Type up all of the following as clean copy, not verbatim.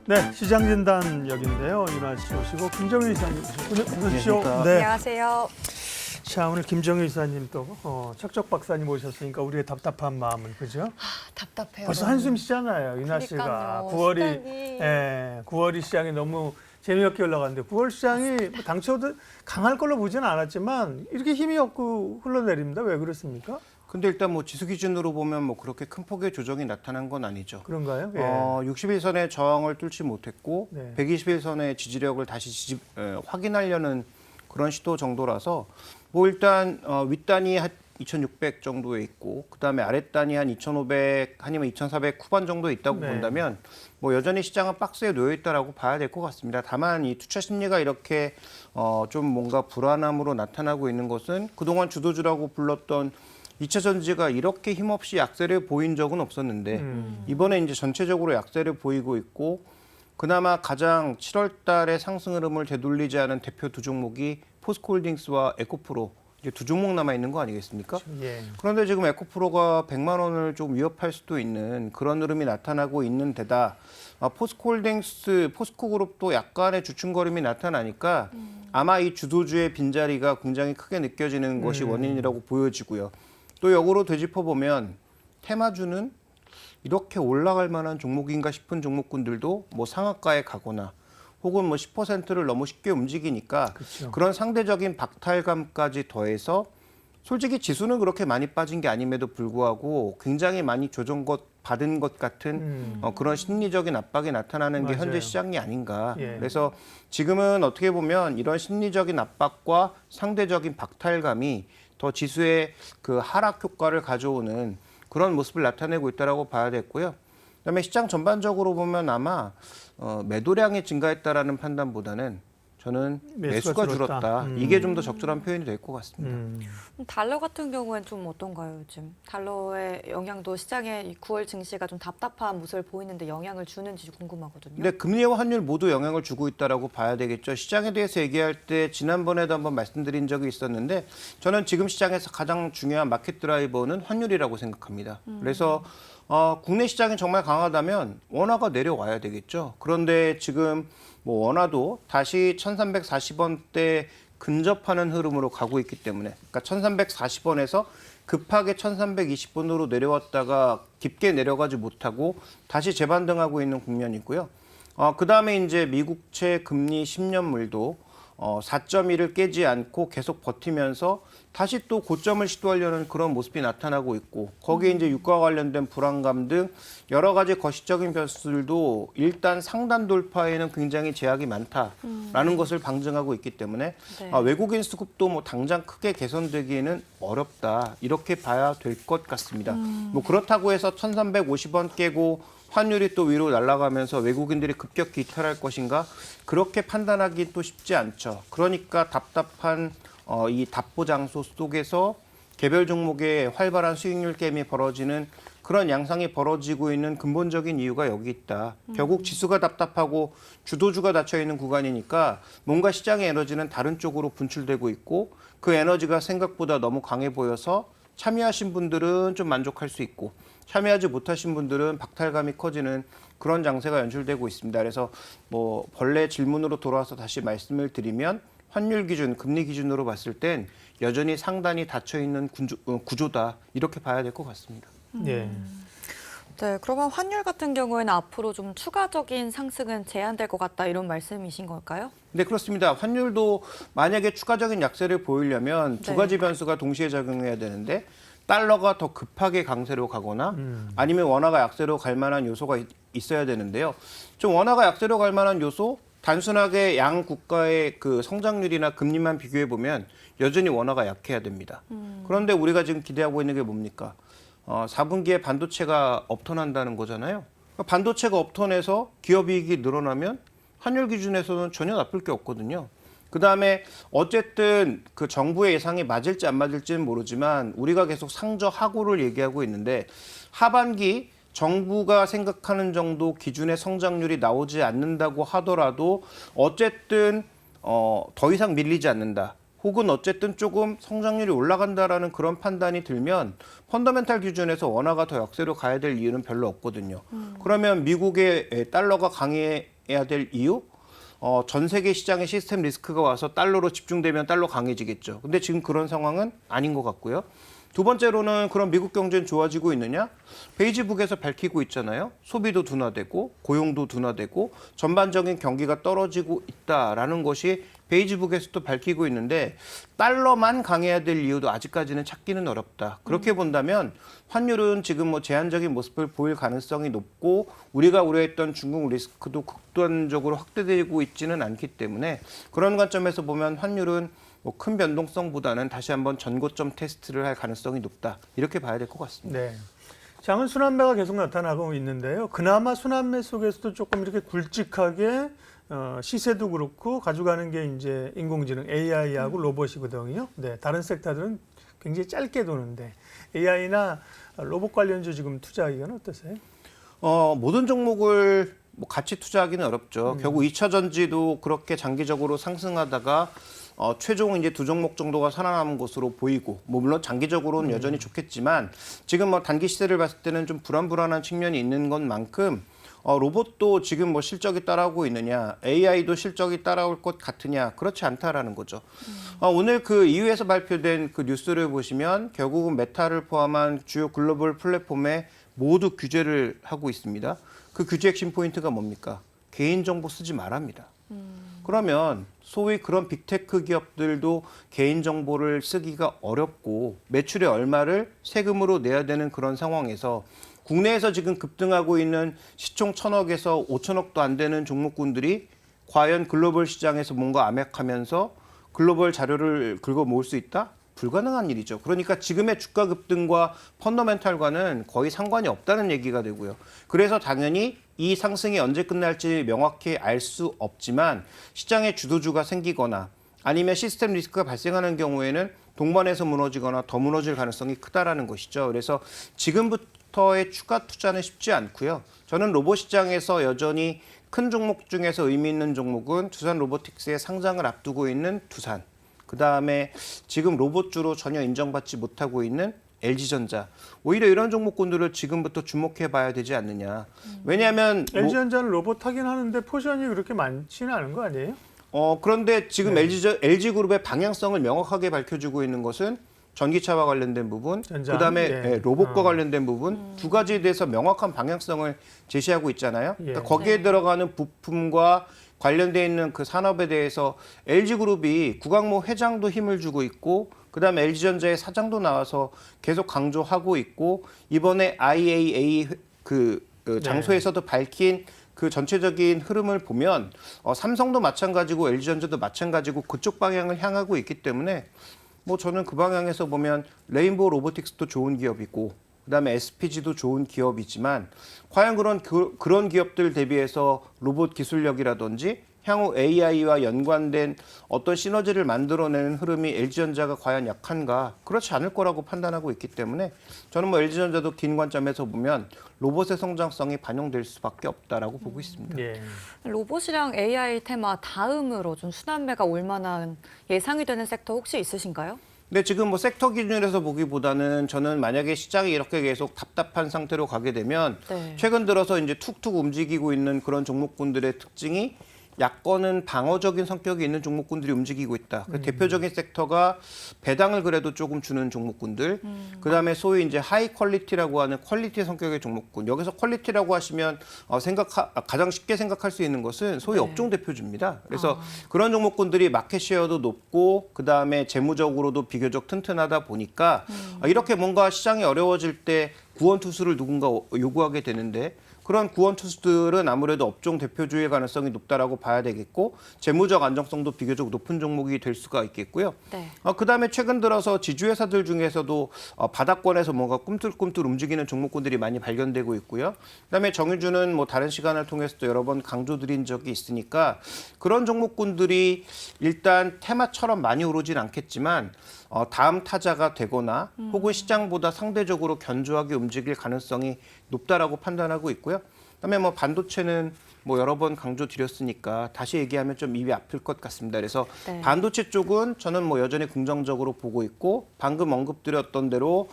네, 시장진단역인데요. 윤아 씨 오시고 김정일 이사님 오십시오. 네. 안녕하세요. 자, 오늘 김정일 이사님 또 척척 박사님 오셨으니까 우리의 답답한 마음은 그죠? 답답해요. 벌써 한숨 쉬잖아요, 윤아 씨가. 그러니까요. 9월이 시장이 너무 재미없게 올라갔는데 9월 시장이 뭐 당초도 강할 걸로 보지는 않았지만 이렇게 힘이 없고 흘러내립니다. 왜 그렇습니까? 근데 일단 뭐 지수 기준으로 보면 뭐 그렇게 큰 폭의 조정이 나타난 건 아니죠. 그런가요? 예. 60일선의 저항을 뚫지 못했고 네. 120일선의 지지력을 다시 확인하려는 그런 시도 정도라서 뭐 일단 윗단이 한 2,600 정도에 있고 그다음에 아랫단이 한 2,500 아니면 2,400 후반 정도에 있다고 네. 본다면 뭐 여전히 시장은 박스에 놓여 있다라고 봐야 될 것 같습니다. 다만 이 투자 심리가 이렇게 좀 뭔가 불안함으로 나타나고 있는 것은 그동안 주도주라고 불렀던 2차 전지가 이렇게 힘없이 약세를 보인 적은 없었는데 이번에 이제 전체적으로 약세를 보이고 있고 그나마 가장 7월 달에 상승 흐름을 되돌리지 않은 대표 두 종목이 포스코홀딩스와 에코프로 이제 두 종목 남아 있는 거 아니겠습니까? 예. 그런데 지금 에코프로가 100만 원을 좀 위협할 수도 있는 그런 흐름이 나타나고 있는 데다 포스코홀딩스, 포스코그룹도 약간의 주춤거림이 나타나니까 아마 이 주도주의 빈자리가 굉장히 크게 느껴지는 것이 원인이라고 보여지고요. 또 역으로 되짚어보면 테마주는 이렇게 올라갈 만한 종목인가 싶은 종목군들도 뭐 상한가에 가거나 혹은 뭐 10%를 너무 쉽게 움직이니까 그렇죠. 그런 상대적인 박탈감까지 더해서 솔직히 지수는 그렇게 많이 빠진 게 아님에도 불구하고 굉장히 많이 받은 것 같은 그런 심리적인 압박이 나타나는 게 맞아요. 현재 시장이 아닌가. 예. 그래서 지금은 어떻게 보면 이런 심리적인 압박과 상대적인 박탈감이 더 지수의 그 하락 효과를 가져오는 그런 모습을 나타내고 있다라고 봐야 됐고요. 그다음에 시장 전반적으로 보면 아마 매도량이 증가했다라는 판단보다는 저는 매수가 매수가 줄었다. 이게 좀 더 적절한 표현이 될 것 같습니다. 달러 같은 경우엔 좀 어떤가요, 요즘? 달러의 영향도 시장에 이 9월 증시가 좀 답답한 모습을 보이는데 영향을 주는지 궁금하거든요. 근데 금리와 환율 모두 영향을 주고 있다라고 봐야 되겠죠. 시장에 대해서 얘기할 때 지난번에도 한번 말씀드린 적이 있었는데 저는 지금 시장에서 가장 중요한 마켓 드라이버는 환율이라고 생각합니다. 그래서 국내 시장이 정말 강하다면 원화가 내려와야 되겠죠. 그런데 지금 뭐 원화도 다시 1,340원대 근접하는 흐름으로 가고 있기 때문에 그러니까 1,340원에서 급하게 1,320원으로 내려왔다가 깊게 내려가지 못하고 다시 재반등하고 있는 국면이고요. 그다음에 이제 미국채 금리 10년물도 4.1을 깨지 않고 계속 버티면서 다시 또 고점을 시도하려는 그런 모습이 나타나고 있고 거기에 이제 유가와 관련된 불안감 등 여러 가지 거시적인 변수들도 일단 상단 돌파에는 굉장히 제약이 많다라는 것을 방증하고 있기 때문에 네. 외국인 수급도 뭐 당장 크게 개선되기에는 어렵다 이렇게 봐야 될 것 같습니다. 뭐 그렇다고 해서 1,350원 깨고 환율이 또 위로 날아가면서 외국인들이 급격히 이탈할 것인가 그렇게 판단하기 또 쉽지 않죠. 그러니까 답답한 이 답보 장소 속에서 개별 종목의 활발한 수익률 게임이 벌어지는 그런 양상이 벌어지고 있는 근본적인 이유가 여기 있다. 결국 지수가 답답하고 주도주가 닫혀 있는 구간이니까 뭔가 시장의 에너지는 다른 쪽으로 분출되고 있고 그 에너지가 생각보다 너무 강해 보여서 참여하신 분들은 좀 만족할 수 있고 참여하지 못하신 분들은 박탈감이 커지는 그런 장세가 연출되고 있습니다. 그래서 뭐 본래 질문으로 돌아와서 다시 말씀을 드리면 환율 기준, 금리 기준으로 봤을 땐 여전히 상단이 닫혀 있는 구조다 이렇게 봐야 될 것 같습니다. 예. 네, 그러면 환율 같은 경우에는 앞으로 좀 추가적인 상승은 제한될 것 같다 이런 말씀이신 걸까요? 네, 그렇습니다. 환율도 만약에 추가적인 약세를 보이려면 두 네. 가지 변수가 동시에 작용해야 되는데 달러가 더 급하게 강세로 가거나 아니면 원화가 약세로 갈 만한 요소가 있어야 되는데요. 좀 원화가 약세로 갈 만한 요소 단순하게 양 국가의 그 성장률이나 금리만 비교해 보면 여전히 원화가 약해야 됩니다. 그런데 우리가 지금 기대하고 있는 게 뭡니까? 4분기에 반도체가 업턴한다는 거잖아요. 그러니까 반도체가 업턴해서 기업이익이 늘어나면 환율 기준에서는 전혀 나쁠 게 없거든요. 그다음에 어쨌든 그 정부의 예상이 맞을지 안 맞을지는 모르지만 우리가 계속 상저하고를 얘기하고 있는데 하반기 정부가 생각하는 정도 기준의 성장률이 나오지 않는다고 하더라도 어쨌든 더 이상 밀리지 않는다. 혹은 어쨌든 조금 성장률이 올라간다라는 그런 판단이 들면 펀더멘탈 기준에서 원화가 더 약세로 가야 될 이유는 별로 없거든요. 그러면 미국의 달러가 강해야 될 이유? 전 세계 시장의 시스템 리스크가 와서 달러로 집중되면 달러 강해지겠죠. 근데 지금 그런 상황은 아닌 것 같고요. 두 번째로는 그런 미국 경제는 좋아지고 있느냐? 베이지북에서 밝히고 있잖아요. 소비도 둔화되고 고용도 둔화되고 전반적인 경기가 떨어지고 있다라는 것이 베이지북에서도 밝히고 있는데 달러만 강해야 될 이유도 아직까지는 찾기는 어렵다. 그렇게 본다면 환율은 지금 뭐 제한적인 모습을 보일 가능성이 높고 우리가 우려했던 중국 리스크도 극단적으로 확대되고 있지는 않기 때문에 그런 관점에서 보면 환율은 뭐 큰 변동성보다는 다시 한번 전고점 테스트를 할 가능성이 높다. 이렇게 봐야 될 것 같습니다. 네. 장은 순환매가 계속 나타나고 있는데요. 그나마 순환매 속에서도 조금 이렇게 굵직하게 시세도 그렇고 가져가는 게 이제 인공지능 AI하고 로봇이거든요. 네, 다른 섹터들은 굉장히 짧게 도는데 AI나 로봇 관련주 지금 투자 의견은 어떠세요? 모든 종목을 뭐 같이 투자하기는 어렵죠. 결국 2차 전지도 그렇게 장기적으로 상승하다가 최종 이제 두 종목 정도가 살아남은 것으로 보이고, 뭐 물론 장기적으로는 여전히 좋겠지만 지금 뭐 단기 시세를 봤을 때는 좀 불안한 측면이 있는 것만큼 로봇도 지금 뭐 실적이 따라오고 있느냐, AI도 실적이 따라올 것 같으냐, 그렇지 않다라는 거죠. 오늘 그 EU에서 발표된 그 뉴스를 보시면 결국은 메타를 포함한 주요 글로벌 플랫폼에 모두 규제를 하고 있습니다. 그 규제 핵심 포인트가 뭡니까? 개인정보 쓰지 말랍니다. 그러면 소위 그런 빅테크 기업들도 개인정보를 쓰기가 어렵고 매출의 얼마를 세금으로 내야 되는 그런 상황에서 국내에서 지금 급등하고 있는 시총 1,000억에서 5,000억도 안 되는 종목군들이 과연 글로벌 시장에서 뭔가 암약하면서 글로벌 자료를 긁어 모을 수 있다? 불가능한 일이죠. 그러니까 지금의 주가 급등과 펀더멘탈과는 거의 상관이 없다는 얘기가 되고요. 그래서 당연히 이 상승이 언제 끝날지 명확히 알 수 없지만 시장에 주도주가 생기거나 아니면 시스템 리스크가 발생하는 경우에는 동반해서 무너지거나 더 무너질 가능성이 크다라는 것이죠. 그래서 지금부터의 추가 투자는 쉽지 않고요. 저는 로봇 시장에서 여전히 큰 종목 중에서 의미 있는 종목은 두산 로보틱스의 상장을 앞두고 있는 두산. 그다음에 지금 로봇주로 전혀 인정받지 못하고 있는 LG전자. 오히려 이런 종목군들을 지금부터 주목해 봐야 되지 않느냐. 왜냐하면 LG전자는 로봇 하긴 하는데 포션이 그렇게 많지는 않은 거 아니에요? 그런데 지금 LG그룹의 방향성을 명확하게 밝혀주고 있는 것은 전기차와 관련된 부분, 전장, 그다음에 로봇과 관련된 부분 두 가지에 대해서 명확한 방향성을 제시하고 있잖아요. 그러니까 거기에 들어가는 부품과 관련돼 있는 그 산업에 대해서 LG그룹이 구광모 회장도 힘을 주고 있고 그다음에 LG전자의 사장도 나와서 계속 강조하고 있고 이번에 IAA 장소에서도 밝힌 그 전체적인 흐름을 보면 삼성도 마찬가지고 LG전자도 마찬가지고 그쪽 방향을 향하고 있기 때문에 뭐 저는 그 방향에서 보면 레인보우 로보틱스도 좋은 기업이고 그다음에 SPG도 좋은 기업이지만 과연 그런 기업들 대비해서 로봇 기술력이라든지 향후 AI와 연관된 어떤 시너지를 만들어내는 흐름이 LG전자가 과연 약한가? 그렇지 않을 거라고 판단하고 있기 때문에 저는 뭐 LG전자도 긴 관점에서 보면 로봇의 성장성이 반영될 수밖에 없다라고 보고 있습니다. 예. 로봇이랑 AI 테마 다음으로 좀 순환매가 올 만한 예상이 되는 섹터 혹시 있으신가요? 근데 지금 뭐 섹터 기준에서 보기보다는 저는 만약에 시장이 이렇게 계속 답답한 상태로 가게 되면 최근 들어서 이제 툭툭 움직이고 있는 그런 종목군들의 특징이 약간은 방어적인 성격이 있는 종목군들이 움직이고 있다. 그 대표적인 섹터가 배당을 그래도 조금 주는 종목군들. 그다음에 소위 이제 하이 퀄리티라고 하는 퀄리티 성격의 종목군. 여기서 퀄리티라고 하시면 가장 쉽게 생각할 수 있는 것은 소위 업종 대표주입니다. 그래서 그런 종목군들이 마켓 쉐어도 높고 그다음에 재무적으로도 비교적 튼튼하다 보니까 이렇게 뭔가 시장이 어려워질 때 구원 투수를 누군가 요구하게 되는데 그런 구원 투수들은 아무래도 업종 대표주의 가능성이 높다라고 봐야 되겠고 재무적 안정성도 비교적 높은 종목이 될 수가 있겠고요. 그다음에 최근 들어서 지주회사들 중에서도 바닥권에서 뭔가 꿈틀꿈틀 움직이는 종목군들이 많이 발견되고 있고요. 그다음에 정유주는 뭐 다른 시간을 통해서도 여러 번 강조드린 적이 있으니까 그런 종목군들이 일단 테마처럼 많이 오르진 않겠지만 다음 타자가 되거나 혹은 시장보다 상대적으로 견조하게 움직일 가능성이 높다라고 판단하고 있고요. 그다음에 뭐 반도체는 뭐 여러 번 강조드렸으니까 다시 얘기하면 좀 입이 아플 것 같습니다. 그래서 반도체 쪽은 저는 뭐 여전히 긍정적으로 보고 있고 방금 언급드렸던 대로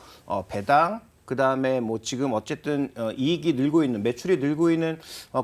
배당 그다음에 뭐 지금 어쨌든 이익이 늘고 있는 매출이 늘고 있는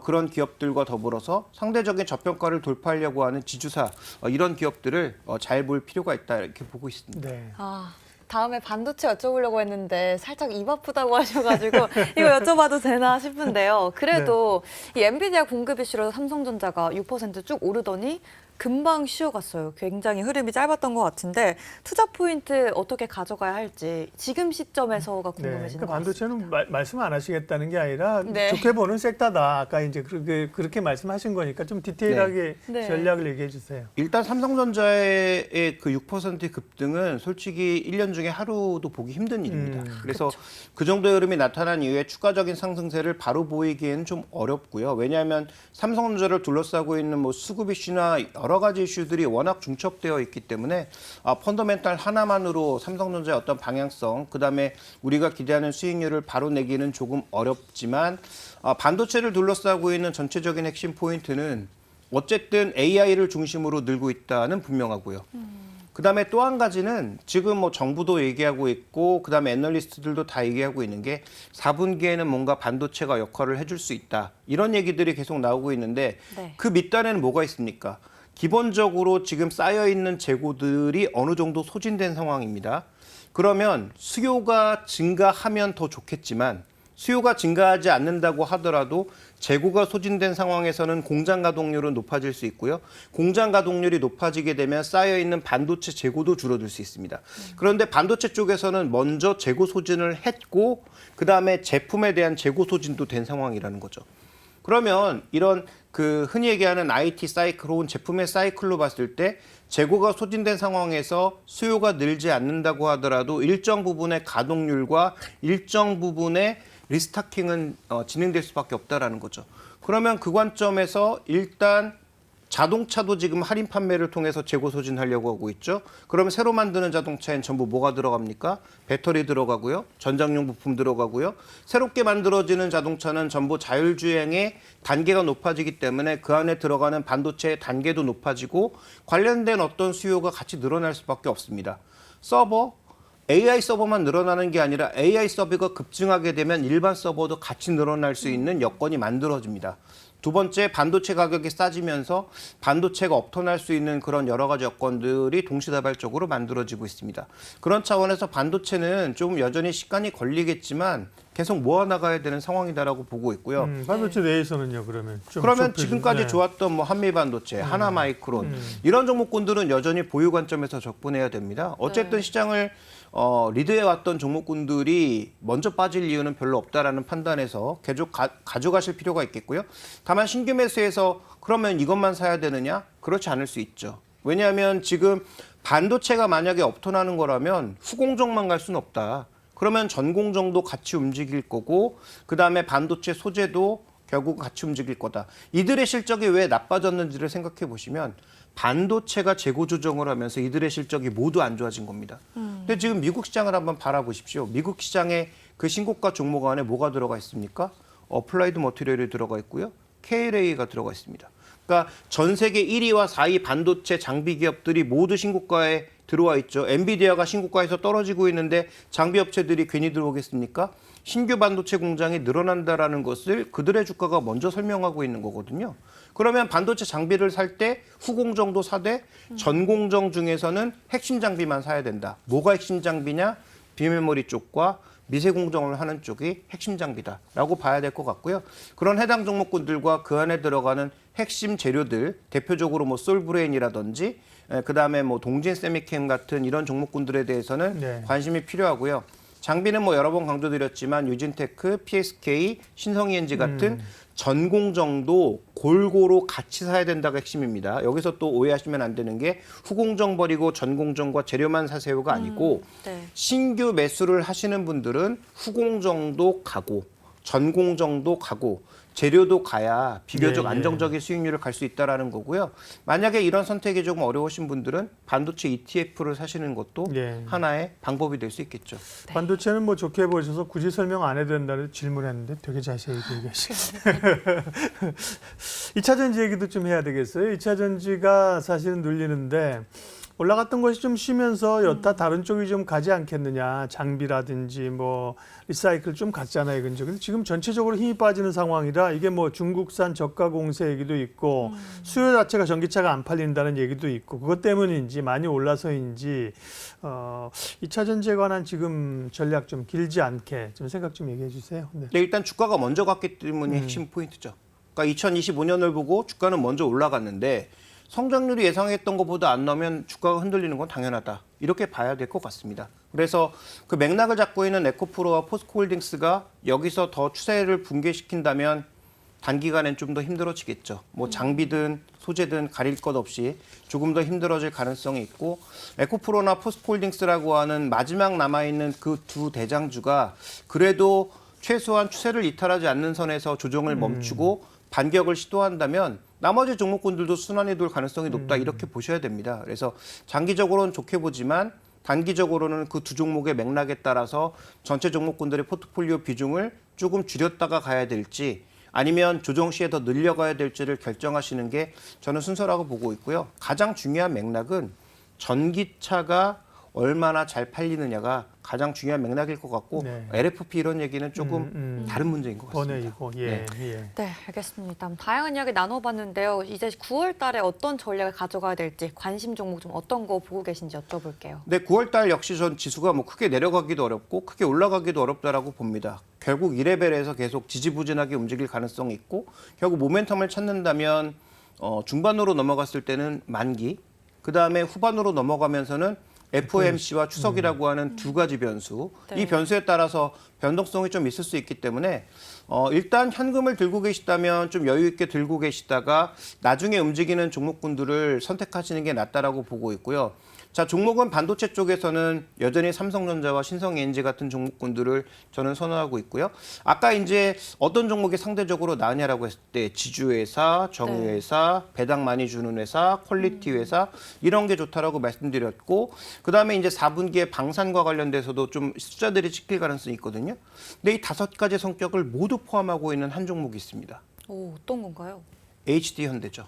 그런 기업들과 더불어서 상대적인 저평가를 돌파하려고 하는 지주사 이런 기업들을 잘 볼 필요가 있다 이렇게 보고 있습니다. 네. 아, 다음에 반도체 여쭤보려고 했는데 살짝 입 아프다고 하셔가지고 이거 여쭤봐도 되나 싶은데요. 그래도 이 엔비디아 공급 이슈로 삼성전자가 6% 쭉 오르더니 금방 쉬어갔어요. 굉장히 흐름이 짧았던 것 같은데 투자 포인트 어떻게 가져가야 할지 지금 시점에서가 네. 궁금해지는 그러니까 것 같습니다. 반도체는 말씀 안 하시겠다는 게 아니라 네. 좋게 보는 섹터다. 아까 이제 그렇게 말씀하신 거니까 좀 디테일하게 네. 전략을 얘기해 주세요. 일단 삼성전자의 그 6% 급등은 솔직히 1년 중에 하루도 보기 힘든 일입니다. 그래서 그 정도의 흐름이 나타난 이후에 추가적인 상승세를 바로 보이기에는 좀 어렵고요. 왜냐하면 삼성전자를 둘러싸고 있는 뭐 수급 이슈나 여러 가지 이슈들이 워낙 중첩되어 있기 때문에 펀더멘탈 하나만으로 삼성전자의 어떤 방향성, 그다음에 우리가 기대하는 수익률을 바로 내기는 조금 어렵지만 반도체를 둘러싸고 있는 전체적인 핵심 포인트는 어쨌든 AI를 중심으로 늘고 있다는 분명하고요. 그다음에 또 한 가지는 지금 뭐 정부도 얘기하고 있고 그다음에 애널리스트들도 다 얘기하고 있는 게 4분기에는 뭔가 반도체가 역할을 해줄 수 있다. 이런 얘기들이 계속 나오고 있는데 네. 그 밑단에는 뭐가 있습니까? 기본적으로 지금 쌓여있는 재고들이 어느 정도 소진된 상황입니다. 그러면 수요가 증가하면 더 좋겠지만 수요가 증가하지 않는다고 하더라도 재고가 소진된 상황에서는 공장 가동률은 높아질 수 있고요. 공장 가동률이 높아지게 되면 쌓여있는 반도체 재고도 줄어들 수 있습니다. 그런데 반도체 쪽에서는 먼저 재고 소진을 했고 그다음에 제품에 대한 재고 소진도 된 상황이라는 거죠. 그러면 이런 그 흔히 얘기하는 IT 사이클 혹은 제품의 사이클로 봤을 때 재고가 소진된 상황에서 수요가 늘지 않는다고 하더라도 일정 부분의 가동률과 일정 부분의 리스타킹은 진행될 수밖에 없다라는 거죠. 그러면 그 관점에서 일단 자동차도 지금 할인 판매를 통해서 재고 소진하려고 하고 있죠. 그러면 새로 만드는 자동차엔 전부 뭐가 들어갑니까? 배터리 들어가고요. 전장용 부품 들어가고요. 새롭게 만들어지는 자동차는 전부 자율주행의 단계가 높아지기 때문에 그 안에 들어가는 반도체의 단계도 높아지고 관련된 어떤 수요가 같이 늘어날 수밖에 없습니다. 서버, AI 서버만 늘어나는 게 아니라 AI 서버가 급증하게 되면 일반 서버도 같이 늘어날 수 있는 여건이 만들어집니다. 두 번째, 반도체 가격이 싸지면서 반도체가 업턴할 수 있는 그런 여러 가지 여건들이 동시다발적으로 만들어지고 있습니다. 그런 차원에서 반도체는 좀 여전히 시간이 걸리겠지만 계속 모아나가야 되는 상황이다라고 보고 있고요. 반도체 내에서는요, 그러면? 좀 그러면 좁혀주- 지금까지 네. 좋았던 뭐 한미반도체, 하나마이크론 이런 종목군들은 여전히 보유 관점에서 접근해야 됩니다. 어쨌든 네. 시장을 리드해왔던 종목군들이 먼저 빠질 이유는 별로 없다라는 판단에서 계속 가져가실 필요가 있겠고요. 다만 신규 매수에서 그러면 이것만 사야 되느냐? 그렇지 않을 수 있죠. 왜냐하면 지금 반도체가 만약에 업턴하는 거라면 후공정만 갈 수는 없다. 그러면 전공정도 같이 움직일 거고 그다음에 반도체 소재도 결국 같이 움직일 거다. 이들의 실적이 왜 나빠졌는지를 생각해 보시면 반도체가 재고 조정을 하면서 이들의 실적이 모두 안 좋아진 겁니다. 근데 지금 미국 시장을 한번 바라보십시오. 미국 시장에 그 신고가 종목 안에 뭐가 들어가 있습니까? 어플라이드 머티리얼이 들어가 있고요. KLA가 들어가 있습니다. 그러니까 전 세계 1위와 4위 반도체 장비 기업들이 모두 신고가에 들어와 있죠. 엔비디아가 신고가에서 떨어지고 있는데 장비 업체들이 괜히 들어오겠습니까? 신규 반도체 공장이 늘어난다라는 것을 그들의 주가가 먼저 설명하고 있는 거거든요. 그러면 반도체 장비를 살 때 후공정도 사되 전공정 중에서는 핵심 장비만 사야 된다. 뭐가 핵심 장비냐? 비메모리 쪽과 미세 공정을 하는 쪽이 핵심 장비다라고 봐야 될 것 같고요. 그런 해당 종목군들과 그 안에 들어가는 핵심 재료들, 대표적으로 뭐 솔브레인이라든지 그다음에 뭐 동진 세미캠 같은 이런 종목군들에 대해서는 네. 관심이 필요하고요. 장비는 뭐 여러 번 강조드렸지만 유진테크, PSK, 신성이엔지 같은 전공정도 골고루 같이 사야 된다가 핵심입니다. 여기서 또 오해하시면 안 되는 게 후공정 버리고 전공정과 재료만 사세요가 아니고 네. 신규 매수를 하시는 분들은 후공정도 가고 전공정도 가고 재료도 가야 비교적 예, 예. 안정적인 수익률을 갈 수 있다라는 거고요. 만약에 이런 선택이 조금 어려우신 분들은 반도체 ETF를 사시는 것도 예. 하나의 방법이 될 수 있겠죠. 반도체는 뭐 좋게 보셔서 굳이 설명 안 해도 된다는 질문했는데 되게 자세히 얘기하시네. 2차 전지 얘기도 좀 해야 되겠어요. 2차 전지가 사실은 눌리는데 올라갔던 것이 좀 쉬면서 여타 다른 쪽이 좀 가지 않겠느냐. 장비라든지 뭐 리사이클 좀 갔잖아요. 근데 지금 전체적으로 힘이 빠지는 상황이라 이게 뭐 중국산 저가 공세 얘기도 있고 수요 자체가 전기차가 안 팔린다는 얘기도 있고 그것 때문인지 많이 올라서인지 2차 전지에 관한 지금 전략 좀 길지 않게 좀 생각 좀 얘기해 주세요. 네. 네, 일단 주가가 먼저 갔기 때문에 핵심 포인트죠. 그러니까 2025년을 보고 주가는 먼저 올라갔는데 성장률이 예상했던 것보다 안 나오면 주가가 흔들리는 건 당연하다. 이렇게 봐야 될 것 같습니다. 그래서 그 맥락을 잡고 있는 에코프로와 포스코홀딩스가 여기서 더 추세를 붕괴시킨다면 단기간엔 좀 더 힘들어지겠죠. 뭐 장비든 소재든 가릴 것 없이 조금 더 힘들어질 가능성이 있고 에코프로나 포스코홀딩스라고 하는 마지막 남아있는 그 두 대장주가 그래도 최소한 추세를 이탈하지 않는 선에서 조정을 멈추고 반격을 시도한다면 나머지 종목군들도 순환이 돌 가능성이 높다 이렇게 보셔야 됩니다. 그래서 장기적으로는 좋게 보지만 단기적으로는 그 두 종목의 맥락에 따라서 전체 종목군들의 포트폴리오 비중을 조금 줄였다가 가야 될지 아니면 조정 시에 더 늘려가야 될지를 결정하시는 게 저는 순서라고 보고 있고요. 가장 중요한 맥락은 전기차가 얼마나 잘 팔리느냐가 가장 중요한 맥락일 것 같고 네. LFP 이런 얘기는 조금 다른 문제인 것 같습니다. 번외이고 네. 네, 알겠습니다. 다양한 이야기 나눠봤는데요. 이제 9월 달에 어떤 전략을 가져가야 될지 관심 종목 좀 어떤 거 보고 계신지 여쭤볼게요. 네, 9월 달 역시 전 지수가 뭐 크게 내려가기도 어렵고 크게 올라가기도 어렵다라고 봅니다. 결국 2레벨에서 계속 지지부진하게 움직일 가능성이 있고 결국 모멘텀을 찾는다면 중반으로 넘어갔을 때는 만기, 그다음에 후반으로 넘어가면서는 FOMC와 추석이라고 하는 두 가지 변수. 네. 이 변수에 따라서 변동성이 좀 있을 수 있기 때문에 일단 현금을 들고 계시다면 좀 여유 있게 들고 계시다가 나중에 움직이는 종목군들을 선택하시는 게 낫다라고 보고 있고요. 자, 종목은 반도체 쪽에서는 여전히 삼성전자와 신성에너지 같은 종목군들을 저는 선호하고 있고요. 아까 이제 어떤 종목이 상대적으로 나으냐라고 했을 때 지주회사, 정유회사, 배당 많이 주는 회사, 퀄리티 회사 이런 게 좋다라고 말씀드렸고 그다음에 이제 4분기에 방산과 관련돼서도 좀 숫자들이 찍힐 가능성이 있거든요. 근데 이 5가지 성격을 모두 포함하고 있는 한 종목이 있습니다. 오, 어떤 건가요? HD 현대죠.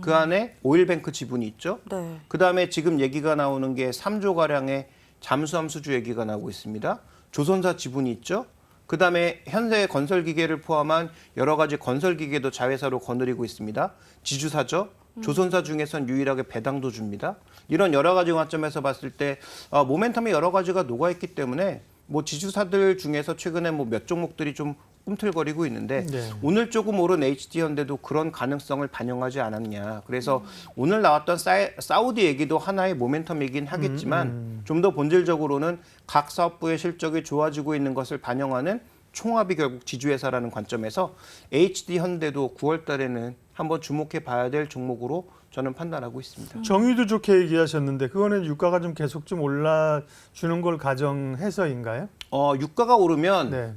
그 안에 오일뱅크 지분이 있죠. 네. 그다음에 지금 얘기가 나오는 게 3조 가량의 잠수함 수주 얘기가 나오고 있습니다. 조선사 지분이 있죠. 그다음에 현대 건설기계를 포함한 여러 가지 건설기계도 자회사로 거느리고 있습니다. 지주사죠. 조선사 중에선 유일하게 배당도 줍니다. 이런 여러 가지 관점에서 봤을 때 모멘텀이 여러 가지가 녹아있기 때문에 뭐 지주사들 중에서 최근에 뭐 몇 종목들이 좀 꿈틀거리고 있는데 네. 오늘 조금 오른 HD현대도 그런 가능성을 반영하지 않았냐. 그래서 오늘 나왔던 사우디 얘기도 하나의 모멘텀이긴 하겠지만 좀 더 본질적으로는 각 사업부의 실적이 좋아지고 있는 것을 반영하는 총합이 결국 지주회사라는 관점에서 HD현대도 9월 달에는 한번 주목해 봐야 될 종목으로 저는 판단하고 있습니다. 정유도 좋게 얘기하셨는데 그거는 유가가 좀 계속 좀 올라주는 걸 가정해서인가요? 유가가 오르면 네.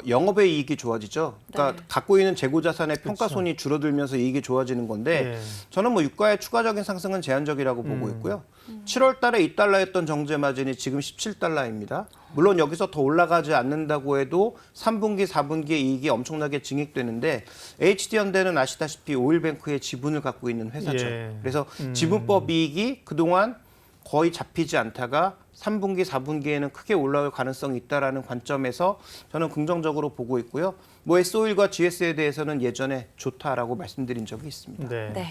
영업의 이익이 좋아지죠. 그러니까 네. 갖고 있는 재고 자산의 평가손이 줄어들면서 이익이 좋아지는 건데 네. 저는 뭐 유가의 추가적인 상승은 제한적이라고 보고 있고요. 7월 달에 2달러였던 정제 마진이 지금 17달러입니다. 물론 여기서 더 올라가지 않는다고 해도 3분기, 4분기의 이익이 엄청나게 증액되는데 HD현대는 아시다시피 오일뱅크의 지분을 갖고 있는 회사죠. 예. 그래서 지분법 이익이 그동안 거의 잡히지 않다가 3분기, 4분기에는 크게 올라올 가능성이 있다라는 관점에서 저는 긍정적으로 보고 있고요. 뭐 S-오일과 GS에 대해서는 예전에 좋다라고 말씀드린 적이 있습니다. 네. 네.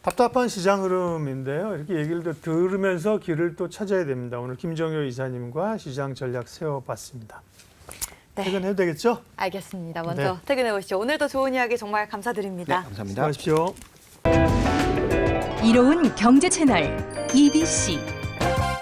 답답한 시장 흐름인데요. 이렇게 얘기를 또 들으면서 길을 또 찾아야 됩니다. 오늘 김정효 이사님과 시장 전략 세워봤습니다. 네. 퇴근해도 되겠죠? 알겠습니다. 먼저 네. 퇴근해 보시죠. 오늘도 좋은 이야기 정말 감사드립니다. 네, 감사합니다. 수고하십시오. 이로운 경제 채널 EBC